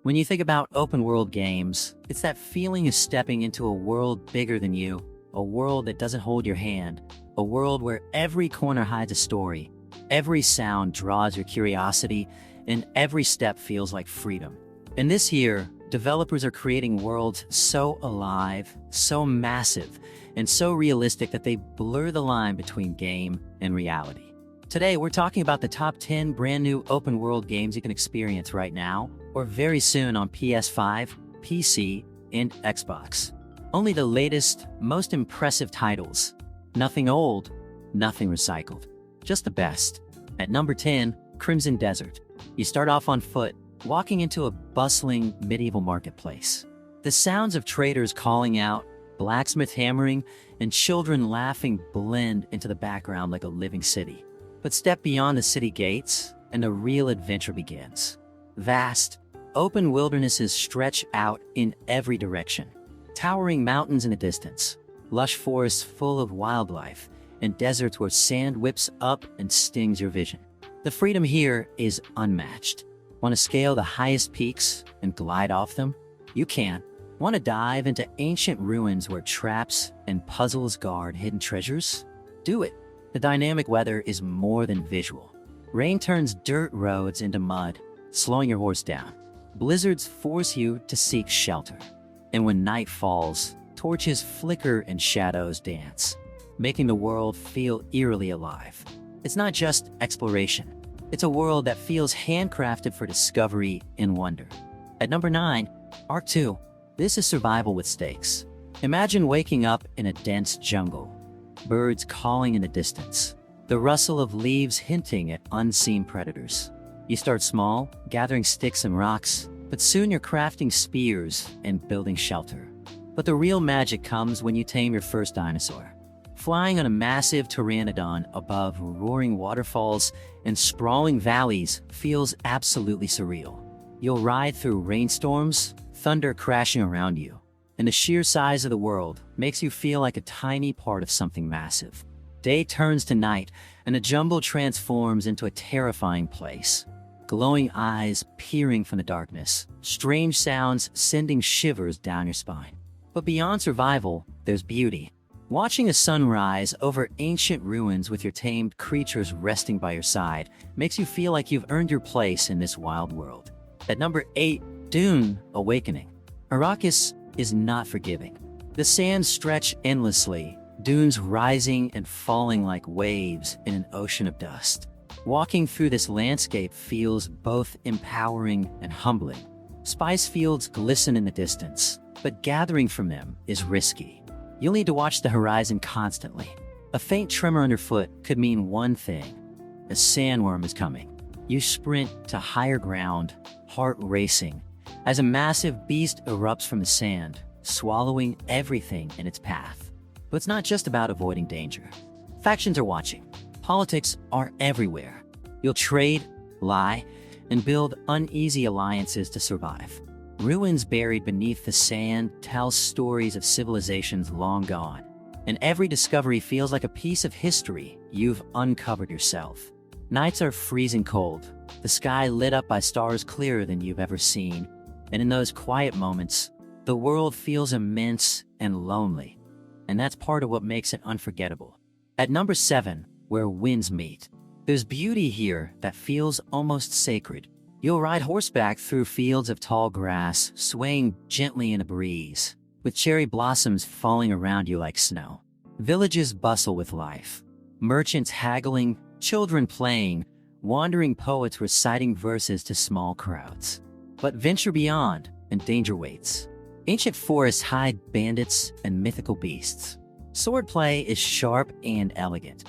When you think about open-world games, it's that feeling of stepping into a world bigger than you, a world that doesn't hold your hand, a world where every corner hides a story, every sound draws your curiosity, and every step feels like freedom. And this year, developers are creating worlds so alive, so massive, and so realistic that they blur the line between game and reality. Today, we're talking about the top 10 brand new open world games you can experience right now, or very soon on PS5, PC, and Xbox. Only the latest, most impressive titles. Nothing old, nothing recycled. Just the best. At number 10, Crimson Desert. You start off on foot, walking into a bustling medieval marketplace. The sounds of traders calling out, blacksmith hammering, and children laughing blend into the background like a living city. But step beyond the city gates, and a real adventure begins. Vast, open wildernesses stretch out in every direction. Towering mountains in the distance, lush forests full of wildlife, and deserts where sand whips up and stings your vision. The freedom here is unmatched. Want to scale the highest peaks and glide off them? You can. Want to dive into ancient ruins where traps and puzzles guard hidden treasures? Do it. The dynamic weather is more than visual. Rain turns dirt roads into mud, slowing your horse down. Blizzards force you to seek shelter. And when night falls, torches flicker and shadows dance, making the world feel eerily alive. It's not just exploration. It's a world that feels handcrafted for discovery and wonder. At number 9, Ark 2. This is survival with stakes. Imagine waking up in a dense jungle. Birds calling in the distance. The rustle of leaves hinting at unseen predators. You start small, gathering sticks and rocks, but soon you're crafting spears and building shelter. But the real magic comes when you tame your first dinosaur. Flying on a massive pteranodon above roaring waterfalls and sprawling valleys feels absolutely surreal. You'll ride through rainstorms, thunder crashing around you, and the sheer size of the world makes you feel like a tiny part of something massive. Day turns to night, and the jungle transforms into a terrifying place. Glowing eyes peering from the darkness, strange sounds sending shivers down your spine. But beyond survival, there's beauty. Watching a sunrise over ancient ruins with your tamed creatures resting by your side makes you feel like you've earned your place in this wild world. At number 8, Dune: Awakening. Arrakis is not forgiving. The sands stretch endlessly, dunes rising and falling like waves in an ocean of dust. Walking through this landscape feels both empowering and humbling. Spice fields glisten in the distance, but gathering from them is risky. You'll need to watch the horizon constantly. A faint tremor underfoot could mean one thing: a sandworm is coming. You sprint to higher ground, heart racing, as a massive beast erupts from the sand, swallowing everything in its path. But it's not just about avoiding danger. Factions are watching. Politics are everywhere. You'll trade, lie, and build uneasy alliances to survive. Ruins buried beneath the sand tell stories of civilizations long gone, and every discovery feels like a piece of history you've uncovered yourself. Nights are freezing cold, the sky lit up by stars clearer than you've ever seen, and in those quiet moments, the world feels immense and lonely, and that's part of what makes it unforgettable. At number 7, Where Winds Meet. There's beauty here that feels almost sacred. You'll ride horseback through fields of tall grass, swaying gently in a breeze, with cherry blossoms falling around you like snow. Villages bustle with life. Merchants haggling, children playing, wandering poets reciting verses to small crowds. But venture beyond, and danger waits. Ancient forests hide bandits and mythical beasts. Swordplay is sharp and elegant.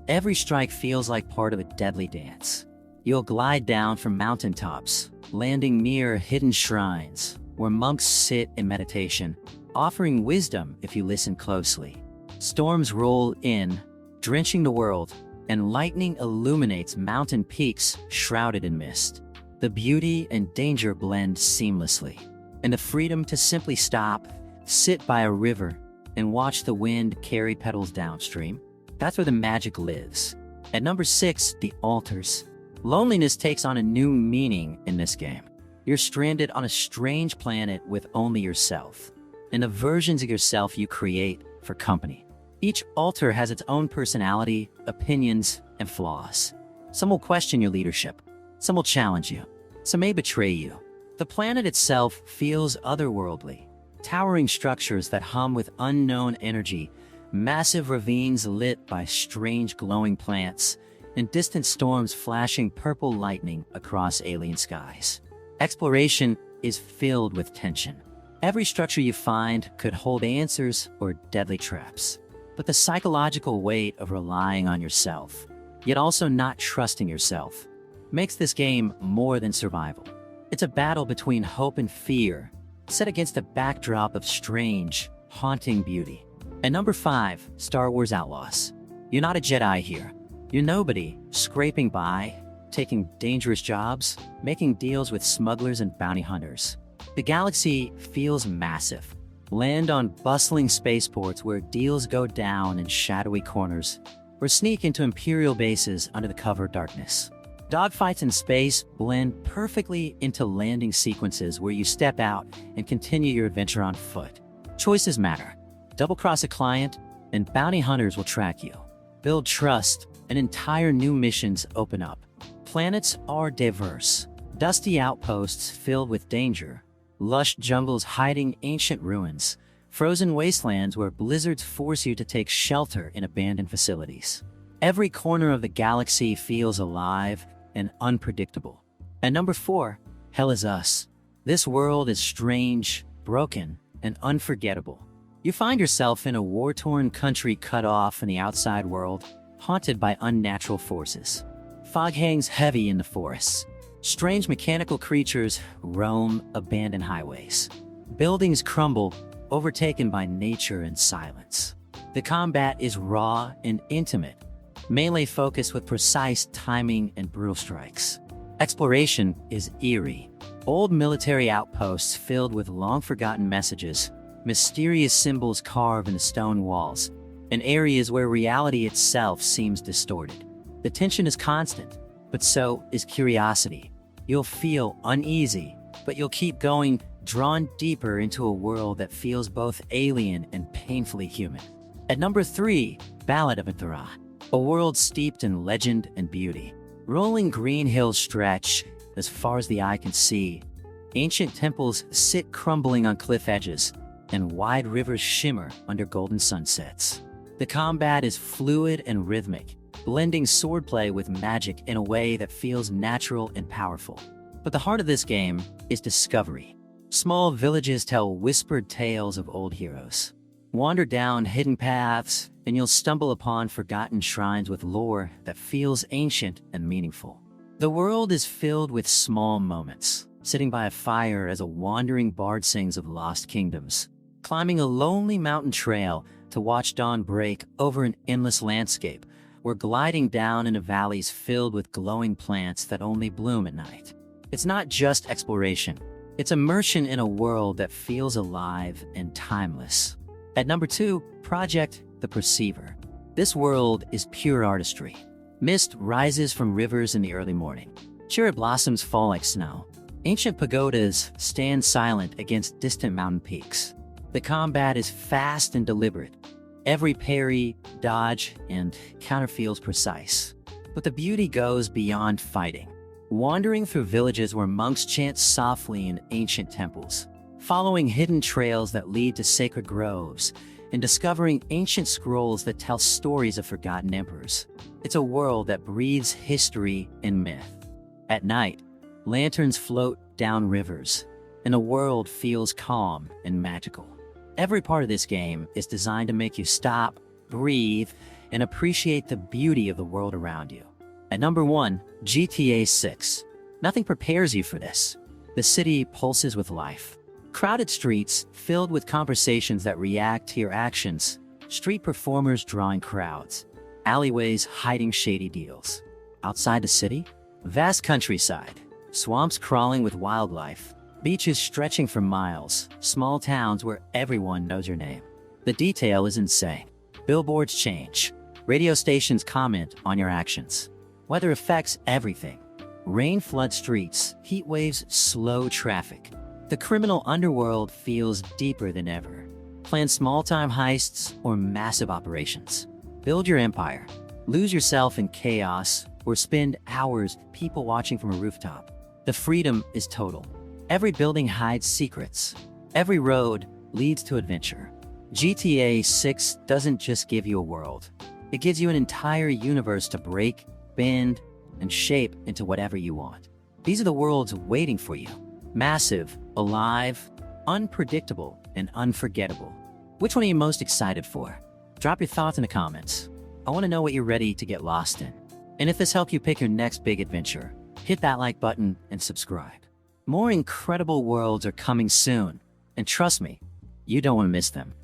Every strike feels like part of a deadly dance. You'll glide down from mountaintops, landing near hidden shrines, where monks sit in meditation, offering wisdom if you listen closely. Storms roll in, drenching the world, and lightning illuminates mountain peaks shrouded in mist. The beauty and danger blend seamlessly, and the freedom to simply stop, sit by a river, and watch the wind carry petals downstream. That's where the magic lives. At number 6, The Altars. Loneliness takes on a new meaning in this game. You're stranded on a strange planet with only yourself, and the versions of yourself you create for company. Each alter has its own personality, opinions, and flaws. Some will question your leadership. Some will challenge you. Some may betray you. The planet itself feels otherworldly. Towering structures that hum with unknown energy, massive ravines lit by strange glowing plants, and distant storms flashing purple lightning across alien skies. Exploration is filled with tension. Every structure you find could hold answers or deadly traps. But the psychological weight of relying on yourself, yet also not trusting yourself, makes this game more than survival. It's a battle between hope and fear, set against a backdrop of strange, haunting beauty. At number 5, Star Wars Outlaws. You're not a Jedi here. You're nobody, scraping by, taking dangerous jobs, making deals with smugglers and bounty hunters. The galaxy feels massive. Land on bustling spaceports where deals go down in shadowy corners, or sneak into Imperial bases under the cover of darkness. Dogfights in space blend perfectly into landing sequences where you step out and continue your adventure on foot. Choices matter. Double-cross a client, and bounty hunters will track you. Build trust, and entire new missions open up. Planets are diverse. Dusty outposts filled with danger. Lush jungles hiding ancient ruins. Frozen wastelands where blizzards force you to take shelter in abandoned facilities. Every corner of the galaxy feels alive and unpredictable. At number 4, Hell Is Us. This world is strange, broken, and unforgettable. You find yourself in a war-torn country cut off in the outside world, haunted by unnatural forces. Fog hangs heavy in the forests. Strange mechanical creatures roam abandoned highways. Buildings crumble, overtaken by nature and silence. The combat is raw and intimate, melee focused with precise timing and brutal strikes. Exploration is eerie. Old military outposts filled with long-forgotten messages, mysterious symbols carved into stone walls, and areas where reality itself seems distorted. The tension is constant, but so is curiosity. You'll feel uneasy, but you'll keep going, drawn deeper into a world that feels both alien and painfully human. At number 3, Ballad of Antara. A world steeped in legend and beauty. Rolling green hills stretch as far as the eye can see. Ancient temples sit crumbling on cliff edges, and wide rivers shimmer under golden sunsets. The combat is fluid and rhythmic, blending swordplay with magic in a way that feels natural and powerful. But the heart of this game is discovery. Small villages tell whispered tales of old heroes. Wander down hidden paths, and you'll stumble upon forgotten shrines with lore that feels ancient and meaningful. The world is filled with small moments, sitting by a fire as a wandering bard sings of lost kingdoms, climbing a lonely mountain trail to watch dawn break over an endless landscape, or gliding down into valleys filled with glowing plants that only bloom at night. It's not just exploration. It's immersion in a world that feels alive and timeless. At number 2, Project the Perceiver. This world is pure artistry. Mist rises from rivers in the early morning. Cherry blossoms fall like snow. Ancient pagodas stand silent against distant mountain peaks. The combat is fast and deliberate. Every parry, dodge, and counter feels precise. But the beauty goes beyond fighting. Wandering through villages where monks chant softly in ancient temples, following hidden trails that lead to sacred groves, and discovering ancient scrolls that tell stories of forgotten emperors. It's a world that breathes history and myth. At night, lanterns float down rivers, and the world feels calm and magical. Every part of this game is designed to make you stop, breathe, and appreciate the beauty of the world around you. At number 1, GTA 6. Nothing prepares you for this. The city pulses with life. Crowded streets filled with conversations that react to your actions. Street performers drawing crowds. Alleyways hiding shady deals. Outside the city, vast countryside. Swamps crawling with wildlife. Beaches stretching for miles. Small towns where everyone knows your name. The detail is insane. Billboards change. Radio stations comment on your actions. Weather affects everything. Rain floods streets, heat waves slow traffic. The criminal underworld feels deeper than ever. Plan small-time heists or massive operations. Build your empire. Lose yourself in chaos or spend hours people watching from a rooftop. The freedom is total. Every building hides secrets. Every road leads to adventure. GTA 6 doesn't just give you a world. It gives you an entire universe to break, bend, and shape into whatever you want. These are the worlds waiting for you. Massive, alive, unpredictable, and unforgettable. Which one are you most excited for? Drop your thoughts in the comments. I want to know what you're ready to get lost in. And if this helped you pick your next big adventure, hit that like button and subscribe. More incredible worlds are coming soon. And trust me, you don't want to miss them.